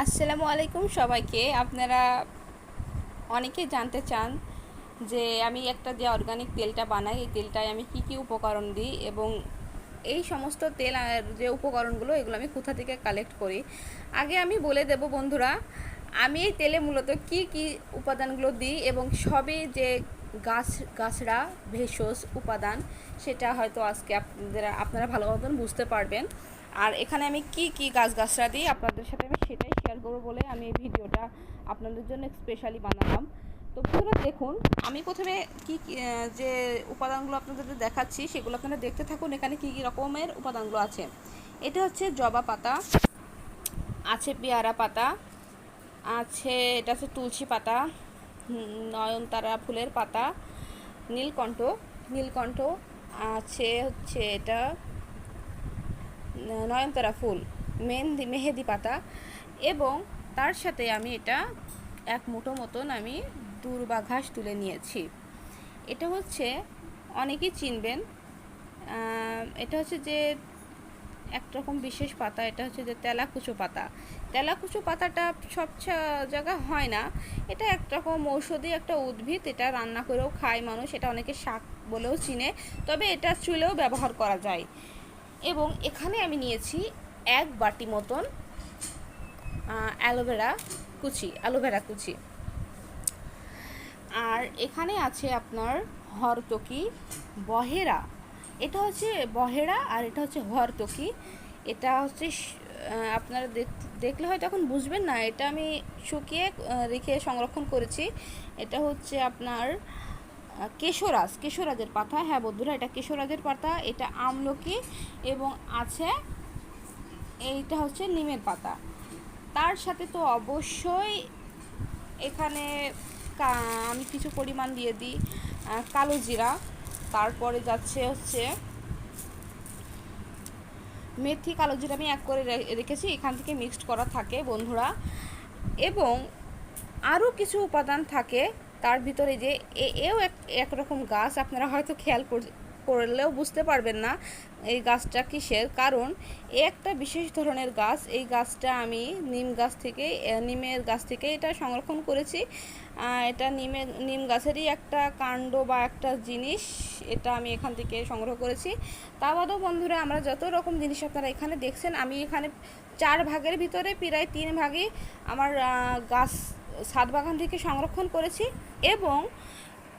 আসসালামু আলাইকুম সবাইকে। আপনারা অনেকেই জানতে চান যে আমি একটা যে অর্গানিক তেলটা বানাই, এই তেলটায় আমি কি কি উপকরণ দিই এবং এই সমস্ত তেল আর যে উপকরণগুলো এগুলো আমি কোথা থেকে কালেক্ট করি। আগে আমি বলে দেব বন্ধুরা, আমি এই তেলে মূলত কি কি উপাদানগুলো দিই এবং সবই যে গাছড়া ভেষজ উপাদান, সেটা হয়তো আজকে আপনারা ভালো মতন বুঝতে পারবেন। আর এখানে আমি কি কি গাছড়া দিই আপনাদের সাথে আমি সেটাই শেয়ার করবো বলে আমি এই ভিডিওটা আপনাদের জন্য স্পেশালি বানালাম। তো পুরো দেখুন, আমি প্রথমে কি যে উপাদানগুলো আপনাদের দেখাচ্ছি সেগুলো আপনারা দেখতে থাকুন। এখানে কি কি রকমের উপাদানগুলো আছে। এটা হচ্ছে জবা পাতা, আছে পেয়ারা পাতা, আছে এটা হচ্ছে তুলসী পাতা, নয়নতারা ফুলের পাতা, নীলকণ্ঠ নীলকণ্ঠ আছে, হচ্ছে এটা নয়নতারা ফুল, মেহেদি পাতা, এবং তার সাথে আমি এটা এক মুঠো মতন আমি দূর্বা ঘাস তুলে নিয়েছি। এটা হচ্ছে অনেকেই চিনবেন, এটা হচ্ছে যে একরকম বিশেষ পাতা, এটা হচ্ছে যে তেলাকুচো পাতা। তেলাকুচো পাতাটা সব জায়গা হয় না, এটা একরকম ঔষধি একটা উদ্ভিদ, এটা রান্না করেও খায় মানুষ, এটা অনেকে শাক বলেও চিনে, তবে এটা চুলেও ব্যবহার করা যায়। এবং এখানে আমি নিয়েছি এক বাটি মতন অ্যালোভেরা কুচি। আর এখানে আছে আপনার হরতকি, বহেরা, এটা হচ্ছে বহেরা আর এটা হচ্ছে হরতকি। এটা হচ্ছে আপনারা দেখলে হয়তো এখন বুঝবেন না, এটা আমি শুকিয়ে রেখে সংরক্ষণ করেছি। এটা হচ্ছে আপনার কেশরাজের পাতা। হ্যাঁ বন্ধুরা, এটা কেশরাজের পাতা, এটা আমলকি, এবং আছে এইটা হচ্ছে নিমের পাতা। তার সাথে তো অবশ্যই এখানে আমি কিছু পরিমাণ দিয়ে দিই কালো জিরা, তারপরে যাচ্ছে হচ্ছে মেথি, কালো জিরা আমি এক করে রেখেছি, এখান থেকে মিক্সড করা থাকে বন্ধুরা। এবং আরও কিছু উপাদান থাকে তার ভিতরে, যে এও একরকম গাছ, আপনারা হয়তো খেয়াল করলেও বুঝতে পারবেন না এই গাছটা কিসের, কারণ একটা বিশেষ ধরনের গাছ। এই গাছটা আমি নিমের গাছ থেকে এটা সংরক্ষণ করেছি। এটা নিম গাছেরই একটা কাণ্ড বা একটা জিনিস, এটা আমি এখান থেকে সংগ্রহ করেছি। তা বাদেও বন্ধুরা, আমরা যত রকম জিনিস আপনারা এখানে দেখছেন, আমি এখানে 4 ভাগের ভিতরে প্রায় 3 ভাগই আমার গাছ ছাদ বাগান থেকে সংরক্ষণ করেছি। এবং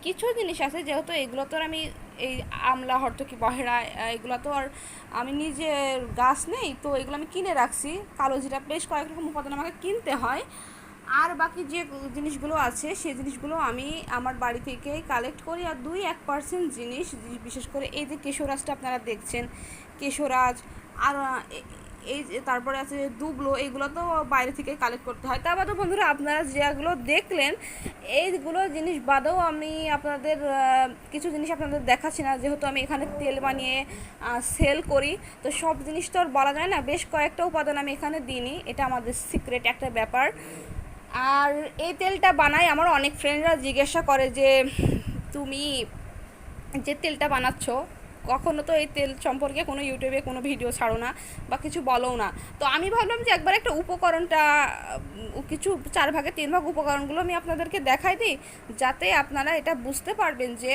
কিছু জিনিস আছে, যেহেতু এগুলো তো আর আমি এই আমলা, হরতকি, বহেরা, এগুলো তো আর আমি নিজের গাছ নেই, তো এগুলো আমি কিনে রাখছি। কালো জিরা, বেশ কয়েক রকম উপাদান আমাকে কিনতে হয়। আর বাকি যে জিনিসগুলো আছে সেই জিনিসগুলো আমি আমার বাড়ি থেকেই কালেক্ট করি। আর 2-1% জিনিস, বিশেষ করে এই যে কেশরাজটা আপনারা দেখছেন, কেশরাজ, আর এই যে তারপরে আছে দুবলো, এইগুলো তো বাইরে থেকে কালেক্ট করতে হয়। তা বাদেও বন্ধুরা, আপনারা যেগুলো দেখলেন এইগুলো জিনিস বাদেও আমি আপনাদের কিছু জিনিস আপনাদের দেখাচ্ছি না, যেহেতু আমি এখানে তেল বানিয়ে সেল করি, তো সব জিনিস তো আর বলা যায় না। বেশ কয়েকটা উপাদান আমি এখানে দিইনি, এটা আমাদের সিক্রেট একটা ব্যাপার। আর এই তেলটা বানাই, আমার অনেক ফ্রেন্ডরা জিজ্ঞাসা করে যে তুমি যে তেলটা বানাচ্ছ, কখনো তো এই তেল সম্পর্কে কোনো ইউটিউবে কোনো ভিডিও ছাড়ো না বা কিছু বলো না। তো আমি ভাবলাম যে একবার একটা উপকরণটা, কিছু 4 ভাগে 3 ভাগ উপকরণগুলো আমি আপনাদেরকে দেখাই দিই, যাতে আপনারা এটা বুঝতে পারবেন যে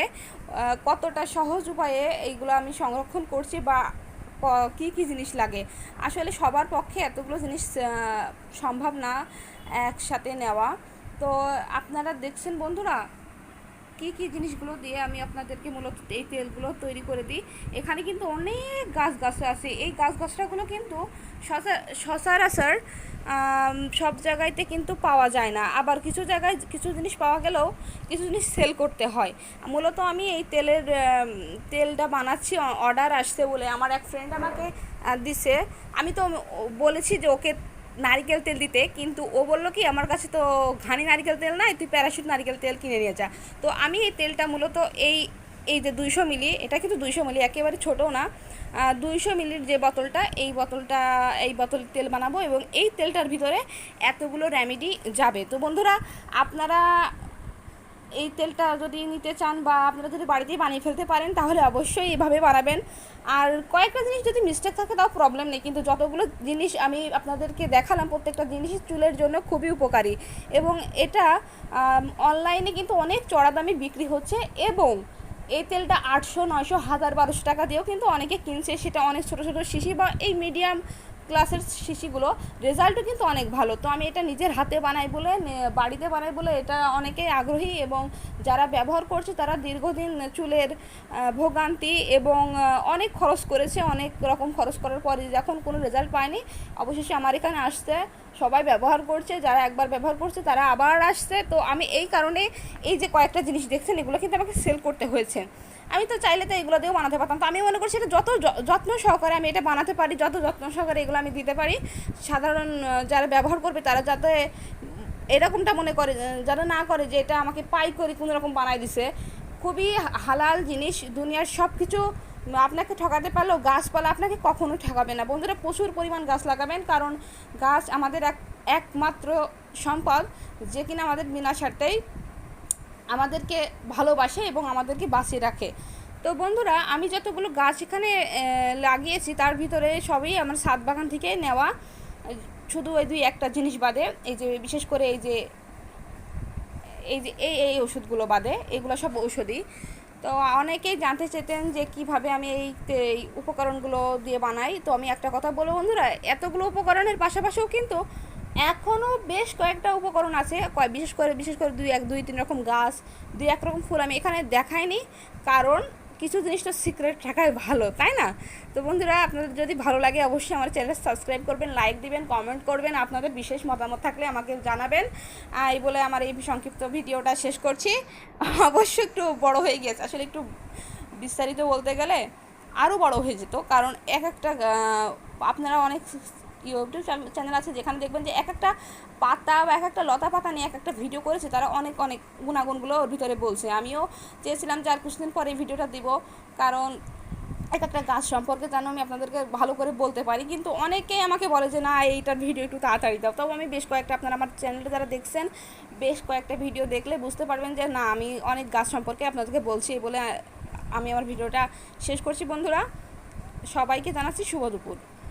কতটা সহজ উপায়ে এইগুলো আমি সংরক্ষণ করছি বা কি কি জিনিস লাগে। আসলে সবার পক্ষে এতগুলো জিনিস সম্ভব না একসাথে নেওয়া। তো আপনারা দেখছেন বন্ধুরা কি কি জিনিসগুলো দিয়ে আমি আপনাদেরকে মূলত এই তেলগুলো তৈরি করে দিই। এখানে কিন্তু অনেক গাছগাছরা আছে, এই গাছগাছরাগুলো কিন্তু সচরাচর সব জায়গাতে কিন্তু পাওয়া যায় না, আবার কিছু জায়গায় কিছু জিনিস পাওয়া গেলেও কিছু জিনিস সেল করতে হয়। মূলত আমি এই তেলটা বানাচ্ছি, অর্ডার আসছে বলে আমার এক ফ্রেন্ড আমাকে দিছে। আমি তো বলেছি যে ওকে নারিকেল তেল দিতে, কিন্তু ও বললো কি আমার কাছে তো ঘানি নারিকেল তেল নাই, তুই প্যারাশুট নারিকেল তেল কিনে নিয়ে যা। তো আমি এই তেলটা মূলত এই যে 200 মিলি, এটা কিন্তু 200 মিলি, একেবারে ছোটো না, 200 মিলির যে বোতলটা, এই বোতল তেল বানাবো এবং এই তেলটার ভিতরে এতগুলো রেমেডি যাবে। তো বন্ধুরা, আপনারা এই তেলটা যদি নিতে চান বা আপনারা যদি বাড়িতেই বানিয়ে ফেলতে পারেন তাহলে অবশ্যই এভাবে বানাবেন। আর কয়েকটা জিনিস যদি মিস্টেক থাকে তাও প্রবলেম নেই, কিন্তু যতগুলো জিনিস আমি আপনাদেরকে দেখালাম প্রত্যেকটা জিনিসই চুলের জন্য খুবই উপকারী। এবং এটা অনলাইনে কিন্তু অনেক চড়া দামে বিক্রি হচ্ছে, এবং এই তেলটা 800, 900, 1000, 1200 টাকা দিয়েও কিন্তু অনেকে কিনছে। সেটা অনেক ছোটো ছোটো শিশি বা এই মিডিয়াম ক্লাসের শিশিগুলো, রেজাল্টও কিন্তু অনেক ভালো। তো আমি এটা নিজের হাতে বানাই বলে, বাড়িতে বানাই বলে এটা অনেকেই আগ্রহী, এবং যারা ব্যবহার করছে তারা দীর্ঘদিন চুলের ভোগান্তি এবং অনেক খরচ করেছে, অনেক রকম খরচ করার পরে যখন কোনো রেজাল্ট পায়নি, অবশেষে আমার এখানে আসছে, সবাই ব্যবহার করছে, যারা একবার ব্যবহার করছে তারা আবার আসছে। তো আমি এই কারণে এই যে কয়েকটা জিনিস দেখছেন এগুলো কিন্তু আমাকে সেল করতে হয়েছে। আমি তো চাইলে তো এগুলো দিয়েও বানাতে পারতাম। তো আমি মনে করছি এটা যত যত্ন সহকারে আমি এটা বানাতে পারি, যত যত্ন সহকারে এগুলো আমি দিতে পারি, সাধারণ যারা ব্যবহার করবে তারা যাতে এরকমটা মনে করে, যারা না করে যে এটা আমাকে পাই করে কোনো রকম বানাই দিছে। খুবই হালাল জিনিস, দুনিয়ার সব কিছু আপনাকে ঠকাতে পারলেও গাছপালা আপনাকে কখনো ঠকাবে না। বন্ধুরা, প্রচুর পরিমাণ গাছ লাগাবেন, কারণ গাছ আমাদের একমাত্র সম্পদ, যে কিনা আমাদের বিনা স্বার্থেই আমাদেরকে ভালোবাসে এবং আমাদেরকে বাঁচিয়ে রাখে। তো বন্ধুরা, আমি যতগুলো গাছ এখানে লাগিয়েছি তার ভিতরে সবই আমার ছাদ বাগান থেকে নেওয়া, শুধু ওই 2-1টা জিনিস বাদে, এই যে বিশেষ করে এই যে এই ওষুধগুলো বাদে, এগুলো সব ঔষধি। তো অনেকেই জানতে চেতেন যে কিভাবে আমি এই উপকরণগুলো দিয়ে বানাই। তো আমি একটা কথা বলবো বন্ধুরা, এতগুলো উপকরণের পাশাপাশিও কিন্তু এখনও বেশ কয়েকটা উপকরণ আছে, বিশেষ করে 2-3 রকম গাছ, 2-1 রকম ফুল আমি এখানে দেখাইনি, কারণ কিছু জিনিস তো সিক্রেট রাখাই ভালো, তাই না? তো বন্ধুরা, আপনাদের যদি ভালো লাগে অবশ্যই আমার চ্যানেল সাবস্ক্রাইব করবেন, লাইক দিবেন, কমেন্ট করবেন, আপনাদের বিশেষ মতামত থাকলে আমাকে জানাবেন। এই বলে আমার এই সংক্ষিপ্ত ভিডিওটা শেষ করছি। অবশ্যই একটু বড় হয়ে গিয়েছে, আসলে একটু বিস্তারিত বলতে গেলে আরও বড় হয়ে যেত, কারণ একটা আপনারা অনেক ইউটিউব চ্যানেল আছে যেখানে দেখবেন যে এক একটা পাতা বা এক একটা লতা পাতা নিয়ে এক একটা ভিডিও করেছে, তারা অনেক অনেক গুণাগুণগুলো ওর ভিতরে বলছে। আমিও চেয়েছিলাম যে আর কিছুদিন পরে এই ভিডিওটা দিব, কারণ এক একটা গাছ সম্পর্কে যেন আমি আপনাদেরকে ভালো করে বলতে পারি। কিন্তু অনেকেই আমাকে বলে যে না, এইটার ভিডিও একটু তাড়াতাড়ি দাও। তবে আমি বেশ কয়েকটা, আপনারা আমার চ্যানেলটা যারা দেখছেন, বেশ কয়েকটা ভিডিও দেখলে বুঝতে পারবেন যে না, আমি অনেক গাছ সম্পর্কে আপনাদেরকে বলছি। বলে আমি আমার ভিডিওটা শেষ করছি বন্ধুরা, সবাইকে জানাচ্ছি শুভ দুপুর।